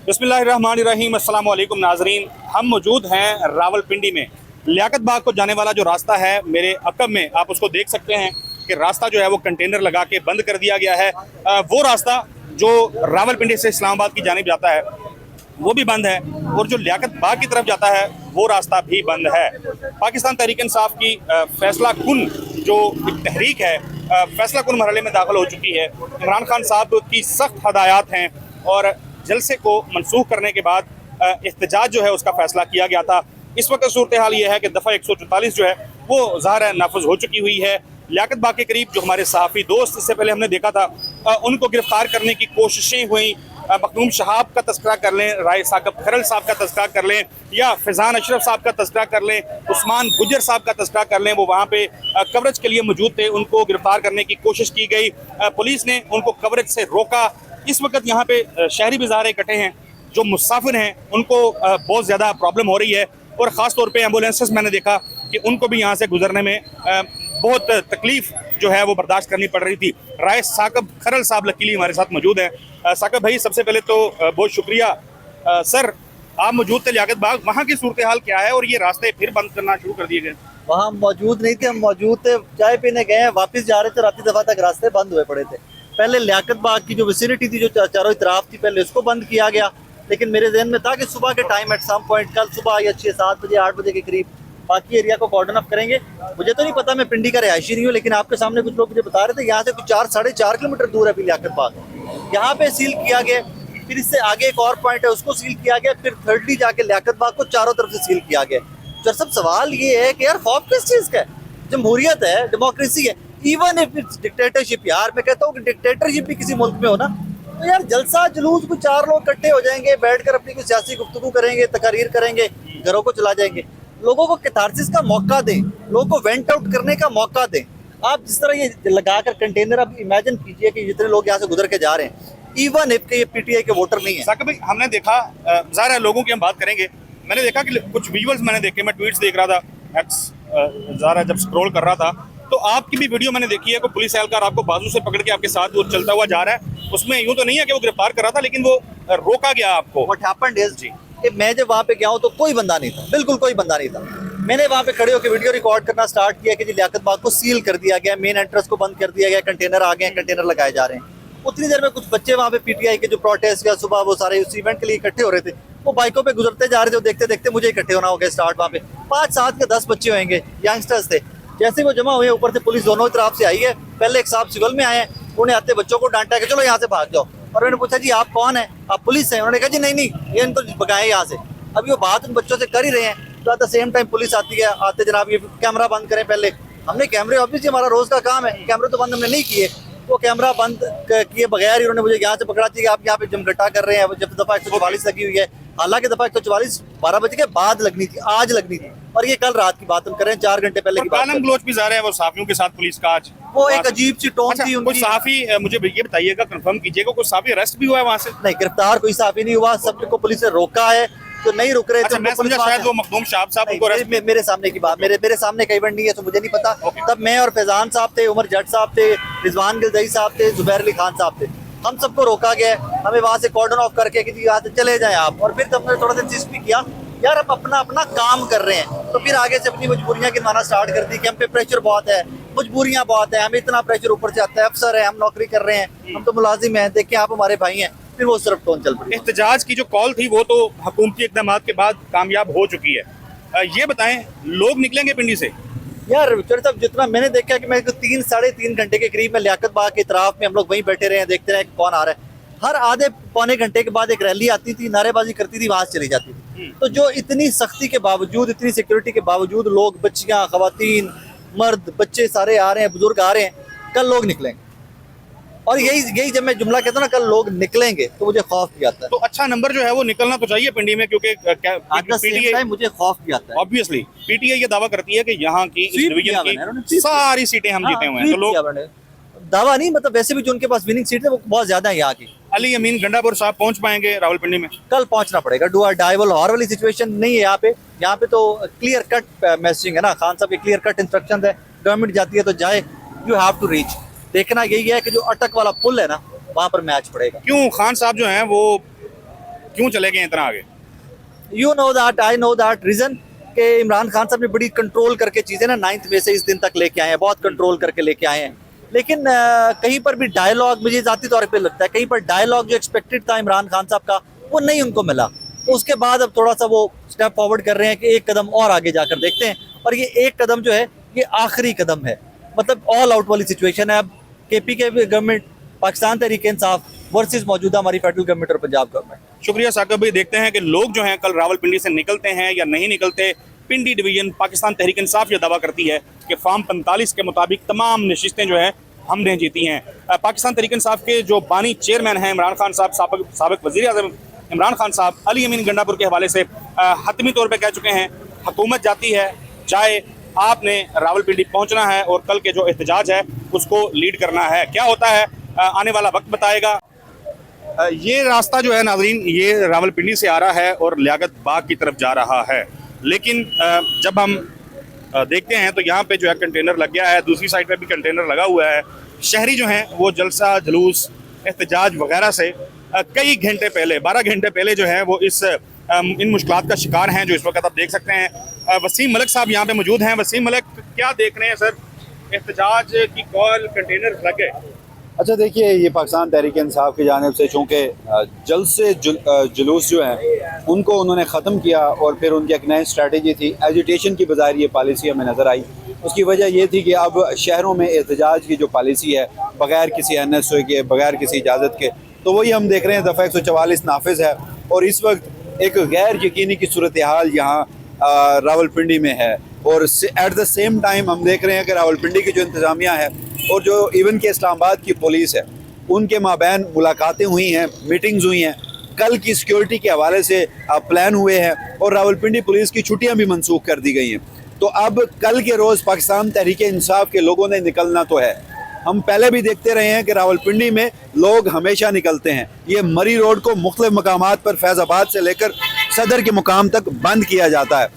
बिस्मिल्लाहिर्रहमानिर्रहीम, अस्सलाम वालेकुम नाजरीन। हम मौजूद हैं रावलपिंडी में। लियाकत बाग को जाने वाला जो रास्ता है मेरे अकब में आप उसको देख सकते हैं कि रास्ता जो है वो कंटेनर लगा के बंद कर दिया गया है। वो रास्ता जो रावलपिंडी से इस्लामाबाद की जानिब जाता है वो भी बंद है, और जो लियाकत बाग की तरफ जाता है वो रास्ता भी बंद है। पाकिस्तान तहरीक इंसाफ की फैसला कुन जो एक तहरीक है फैसला कुन मरहले में दाखिल हो चुकी है। इमरान खान साहब की सख्त हदायत हैं और जलसे को मनसूख करने के बाद एहतजाज जो है उसका फैसला किया गया था। इस वक्त सूरत हाल ये है कि दफ़ा 144 जो है वो ज़ाहिर है नाफज हो चुकी हुई है। लियाकत बाग के करीब जो हमारे सहाफ़ी दोस्त इससे पहले हमने देखा था उनको गिरफ्तार करने की कोशिशें हुई। मखदूम शहाब का तस्करा कर लें, राय साकब खरल साहब का तस्करा कर लें, या फैज़ान अशरफ साहब का तस्करा कर लें, उस्मान गुजर साहब का तस्करा कर लें, वो वहाँ पे कवरेज के लिए मौजूद थे। उनको गिरफ्तार करने की कोशिश की गई, पुलिस ने उनको कवरेज से रोका। इस वक्त यहाँ पे शहरी बाज़ार इकट्ठे हैं, जो मुसाफिर हैं उनको बहुत ज़्यादा प्रॉब्लम हो रही है, और ख़ास तौर पे एम्बुलेंसेस मैंने देखा कि उनको भी यहाँ से गुजरने में बहुत तकलीफ़ जो है वो बर्दाश्त करनी पड़ रही थी। राय साकब खरल साहब लकीली हमारे साथ मौजूद हैं। साकब भाई, सबसे पहले तो बहुत शुक्रिया। सर, आप मौजूद थे लियाकत बाग, वहाँ की सूरत हाल क्या है और ये रास्ते फिर बंद करना शुरू कर दिए गए? वहाँ मौजूद नहीं थे, हम मौजूद थे, चाय पीने गए हैं, वापस जा रहे थे, राती दफा तक रास्ते बंद हुए पड़े थे। पहले लियाकत बाग की जो विसिनिटी थी, जो चारों इतराफ थी, पहले उसको बंद किया गया। लेकिन मेरे जहन में था कि सुबह के टाइम एट सम पॉइंट कल सुबह या 6-7 बजे 8 बजे के करीब बाकी एरिया को कॉर्डन अप करेंगे। मुझे तो नहीं पता, मैं पिंडी का रिहायशी नहीं हूँ, लेकिन आपके सामने कुछ लोग मुझे बता रहे थे यहाँ से कुछ 4-4.5 किलोमीटर दूर है अभी लियाकत बाग। यहाँ पे सील किया गया, फिर इससे आगे एक और पॉइंट है उसको सील किया गया, फिर थर्डली जाके लियाकत बाग को चारों तरफ से सील किया गया। तो सब सवाल ये है कि यार खौफ किस चीज़ का है? जमहूरियत है, डेमोक्रेसी है, इवन इफ इट्स डिक्टेटरशिप। यार मैं कहता हूँ कि डिक्टेटरशिप भी किसी मुल्क में हो ना, तो यार जलसा जुलूस कुछ 4 लोग इकट्ठे हो जाएंगे, बैठकर अपनी कुछ सियासी गुफ्तगू करेंगे, तकारीर करेंगे, घरों को चला जाएंगे। लोगों को कैथारसिस का मौका दें, लोगों को वेंट आउट करने का मौका दें। आप जिस तरह ये लगाकर कंटेनर, अब इमेजिन कीजिए कि जितने लोग यहाँ से गुजर के जा रहे हैं, इवन इफ के ये पीटीआई के वोटर नहीं है। साकब भाई, हमने देखा ज़ाहिर है लोगों की हम बात करेंगे, मैंने देखा कि कुछ विजुअल्स मैंने देखे, मैं ट्वीट्स देख रहा था एक्स ज़ाहिर है जब स्क्रॉल कर रहा था, तो आपकी भी वीडियो मैंने देखी है कि पुलिस एहलकार आपको बाजू से पकड़ के आपके साथ वो चलता हुआ जा रहा है। उसमें यूँ तो नहीं है कि वो गिरफ्तार कर रहा था, लेकिन वो रोका गया आपको। व्हाट हैपेंड इज जी कि मैं जब वहाँ पे गया हूँ तो कोई बंदा नहीं था, बिल्कुल कोई बंदा नहीं था। मैंने वहाँ पे खड़े होकर वीडियो रिकॉर्ड करना स्टार्ट किया कि जी लियाकत बाग को सील कर दिया गया, मेन एंट्रेंस को बंद कर दिया गया, कंटेनर आ गए, कंटेनर लगाए जा रहे हैं। उतनी देर में कुछ बच्चे वहाँ पे पीटीआई के जो प्रोटेस्ट या सुबह वो सारे उस इवेंट के लिए इकट्ठे हो रहे थे, वो बाइकों पे गुजरते जा रहे थे। देखते देखते मुझे इकट्ठे होना हो गया स्टार्ट। वहाँ पे 5-7 के 10 बच्चे होंगे, यंगस्टर्स थे। जैसे वो जमा हुए, ऊपर से पुलिस दोनों तरफ से आई है। पहले एक साहब सिविल में आए हैं, उन्हें आते बच्चों को डांटा कि चलो यहाँ से भाग जाओ, और मैंने पूछा जी आप कौन है? आप पुलिस हैं? उन्होंने कहा जी नहीं ये इनको भगाए यहाँ से। अभी वो बात उन बच्चों से कर ही रहे हैं, तो at the same time police आती है, आते जनाब ये कैमरा बंद करें। पहले हमने कैमरे, ऑब्वियसली हमारा रोज का काम है, कैमरे तो बंद हमने नहीं किए। वो कैमरा बंद किए बगैर ही उन्होंने मुझे यहाँ से पकड़ा कि आप यहाँ पे जमघटा कर रहे हैं। जब दफा 144 लगी हुई है, हालांकि दफा 144 12 बजे के बाद लगनी थी, आज लगनी थी, और ये कल रात की बात हम करें, 4 घंटे पहले की बात। ग्लोच भी जा रहे हैं वो सहाफियों के साथ पुलिस का आज, वो एक अजीब सी टोन थी कोई उनकी। सहाफी, मुझे ये बताइएगा, कंफर्म कीजिएगा, कोई सहाफी अरेस्ट भी हुआ है वहाँ से? नहीं, गिरफ्तार कोई सहाफी नहीं हुआ, सबको पुलिस ने रोका है, तो नहीं रुक रहे थे। मैं समझा शायद वो मखदूम शहाब साहब उनको अरेस्ट। मेरे सामने की बात, मेरे सामने का इवेंट नहीं है, तो मुझे नहीं पता। तब मैं और फैजान साहब थे, उमर जट साहब थे, रिजवान गिलजई साहब थे, जुबैर अली खान साहब थे। हम सबको रोका गया, हमें वहाँ से कॉर्डन ऑफ करके कि यहाँ से चले जाएं आप। और फिर हमने थोड़ा सा इंसिस्ट भी किया, यार हम अपना काम कर रहे हैं, तो फिर आगे से अपनी मजबूरियाँ गिनवाना स्टार्ट कर दी कि हम पे प्रेशर बहुत है, मजबूरियाँ बहुत है, हमें इतना प्रेशर ऊपर से आता है, अफसर है, हम नौकरी कर रहे हैं, हम तो मुलाजिम हैं, देखिए आप हमारे भाई हैं। फिर वो सिर्फ टोन चल पड़ी। एहतजाज की जो कॉल थी वो तो हुकूमती इक़दामात के बाद कामयाब हो चुकी है। ये बताएं, लोग निकलेंगे पिंडी से? यार चौधरी साहब, जितना मैंने देखा कि मैं 3-3.5 घंटे के करीब में लियाकत बाग के इतराफ में हम लोग वहीं बैठे रहे हैं, देखते रहे कौन आ रहा है। हर आधे पौने घंटे के बाद एक रैली आती थी, नारेबाजी करती थी, वहां से चली जाती थी। तो जो इतनी सख्ती के बावजूद, इतनी सिक्योरिटी के बावजूद लोग, बच्चियां, खवातीन, मर्द, बच्चे सारे आ रहे हैं, बुजुर्ग आ रहे हैं, कल लोग निकलेंगे। और यही जब मैं जुमला कहता हूँ ना, कल लोग निकलेंगे, तो मुझे खौफ भी आता है। तो अच्छा नंबर जो है वो निकलना तो चाहिए पिंडी में, क्योंकि पीटीआई मुझे खौफ भी आता है। ऑब्वियसली पीटीआई ये दावा करती है कि यहाँ की इस डिवीजन की सारी सीटें हम जीते हुए हैं। तो लोग दावा नहीं, मतलब वैसे भी जो उनके पास विनिंग सीट है वो बहुत ज्यादा है यहाँ की। अली अमीन गंडापुर साहब पहुंच पाएंगे रावलपिंडी में? कल पहुंचना पड़ेगा। डू और डाई वाली वाली सिचुएशन नहीं है यहाँ पे। यहाँ पे तो क्लियर कट मैसेजिंग है ना, खान साहब के क्लियर कट इंस्ट्रक्शन है, गवर्नमेंट जाती है तो जाए, यू हैव टू रीच। देखना यही है कि जो अटक वाला पुल है ना, वहाँ पर मैच पड़ेगा। क्यों खान साहब जो हैं वो क्यों चले गए इतना आगे? You know that, I know that reason कि इमरान खान साहब ने बड़ी कंट्रोल करके चीज़ें ना 9 मई से इस दिन तक लेके आए हैं, बहुत कंट्रोल करके लेके आए हैं। लेकिन कहीं पर भी डायलॉग, मुझे ज़ाती तौर पे लगता है कहीं पर डायलॉग जो एक्सपेक्टेड था इमरान खान साहब का वो नहीं उनको मिला। तो उसके बाद अब थोड़ा सा वो स्टेप फॉरवर्ड कर रहे हैं कि एक कदम और आगे जाकर देखते हैं, और ये एक कदम जो है ये आखिरी कदम है, मतलब ऑल आउट वाली सिचुएशन है। अब केपी के गवर्नमेंट, पाकिस्तान तहरीक इंसाफ वर्सेस मौजूदा हमारी फेडरल गवर्नमेंट और पंजाब गवर्नमेंट। शुक्रिया साकिब भाई। देखते हैं कि लोग जो हैं कल रावलपिंडी से निकलते हैं या नहीं निकलते। पिंडी डिवीजन पाकिस्तान तहरीक इंसाफ ये दावा करती है कि फॉर्म 45 के मुताबिक तमाम नशिस्तें जो है हमने जीती हैं। पाकिस्तान तहरीक इंसाफ के जो बानी चेयरमैन हैं इमरान खान साहब, साबिक वज़ीर आज़म इमरान खान साहब अली अमीन गंडापुर के हवाले से हतमी तौर पर कह चुके हैं हुकूमत जाती है जाए, आपने रावलपिंडी पहुंचना है और कल के जो एहतजाज है उसको लीड करना है। क्या होता है आने वाला वक्त बताएगा। ये रास्ता जो है नाज़रीन ये रावलपिंडी से आ रहा है और लियाकत बाग की तरफ जा रहा है, लेकिन जब हम देखते हैं तो यहाँ पे जो है कंटेनर लग गया है, दूसरी साइड पे भी कंटेनर लगा हुआ है। शहरी जो हैं वो जलसा जुलूस एहतजाज वगैरह से कई घंटे पहले, 12 घंटे पहले जो है वो इन मुश्किलात का शिकार हैं जो इस वक्त आप देख सकते हैं। वसीम मलिक साहब यहाँ पे मौजूद हैं। वसीम मलिक, क्या देख रहे हैं सर, एहतजाज की कॉल, कंटेनर लग गए? अच्छा देखिए, ये पाकिस्तान तहरीक इंसाफ की जानिब से चूँकि जल्द से जुलूस जो हैं उनको उन्होंने ख़त्म किया और फिर उनकी एक नई स्ट्रेटजी थी एजुटेशन की बजाय ये पॉलिसी हमें नज़र आई। उसकी वजह ये थी कि अब शहरों में एहतजाज की जो पॉलिसी है बग़ैर किसी NSO के, बग़ैर किसी इजाज़त के, तो वही हम देख रहे हैं दफ़ा 144 नाफिज है। और इस वक्त एक गैर यकीनी की सूरत हाल यहाँ रावलपिंडी में है। और एट द सेम टाइम हम देख रहे हैं कि रावलपिंडी की जो इंतज़ामिया है और जो इवन के इस्लामाबाद की पुलिस है उनके माबैन मुलाकातें हुई हैं, मीटिंग्स हुई हैं, कल की सिक्योरिटी के हवाले से प्लान हुए हैं और रावलपिंडी पुलिस की छुट्टियां भी मनसूख कर दी गई हैं। तो अब कल के रोज़ पाकिस्तान तहरीक इंसाफ के लोगों ने निकलना तो है। हम पहले भी देखते रहे हैं कि रावलपिंडी में लोग हमेशा निकलते हैं। ये मरी रोड को मुख्तलिफ मकामात पर फैज़ाबाद से लेकर सदर के मुकाम तक बंद किया जाता है,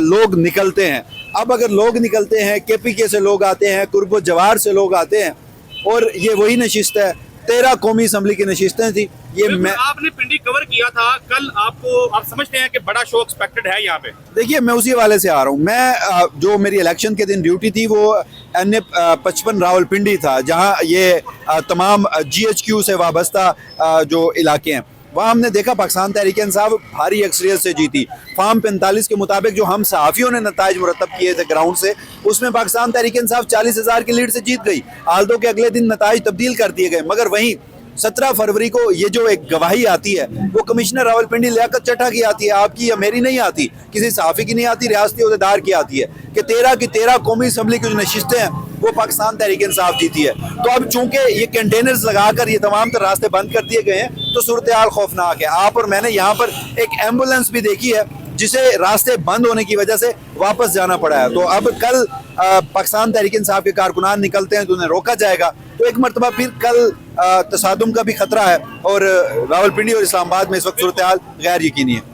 लोग निकलते हैं। अब अगर लोग निकलते हैं, KPK से लोग आते हैं, कुर्ब जवार से लोग आते हैं, और ये वही नशिस्त है, 13 कौमी असम्बली की नशिस्तें थी। ये मैं आपने पिंडी कवर किया था कल, आप समझते हैं कि बड़ा शो एक्सपेक्टेड है यहाँ पे? देखिए, मैं उसी वाले से आ रहा हूँ। मैं जो मेरी इलेक्शन के दिन ड्यूटी थी वो NA 55 रावलपिंडी था, जहाँ ये तमाम GHQ से वाबस्ता जो इलाके हैं, वहाँ हमने देखा पाकिस्तान तहरीक इंसाफ भारी अक्सरियत से जीती। फॉर्म 45 के मुताबिक जो हम सहाफ़ियों ने नताइज मुरतब किए थे ग्राउंड से, उसमें पाकिस्तान तहरीक इंसाफ 40,000 की लीड से जीत गई। आल्दो के अगले दिन नताइज तब्दील कर दिए गए, मगर वहीं 17 फरवरी को ये जो एक गवाही आती है वो कमिश्नर रावलपिंडी लियाकत चट्टा की आती है, आपकी या मेरी नहीं आती, किसी सहाफ़ी की नहीं आती, रियासती अहदेदार की आती है कि 13 की 13 कौमी असम्बली की जो नशिस्तें हैं वो पाकिस्तान तहरीक इंसाफ जीती है। तो अब चूंकि ये कंटेनर्स लगाकर ये तमाम तर रास्ते बंद कर दिए गए हैं तो सूरत हाल खौफनाक है। आप और मैंने यहाँ पर एक एम्बुलेंस भी देखी है जिसे रास्ते बंद होने की वजह से वापस जाना पड़ा है। तो अब कल पाकिस्तान तहरीक इंसाफ के कारकुनान निकलते हैं तो उन्हें रोका जाएगा, तो एक मरतबा फिर कल तसादुम का भी खतरा है और रावलपिंडी और इस्लामाबाद में इस वक्त सूरत हाल गैर यकीनी है।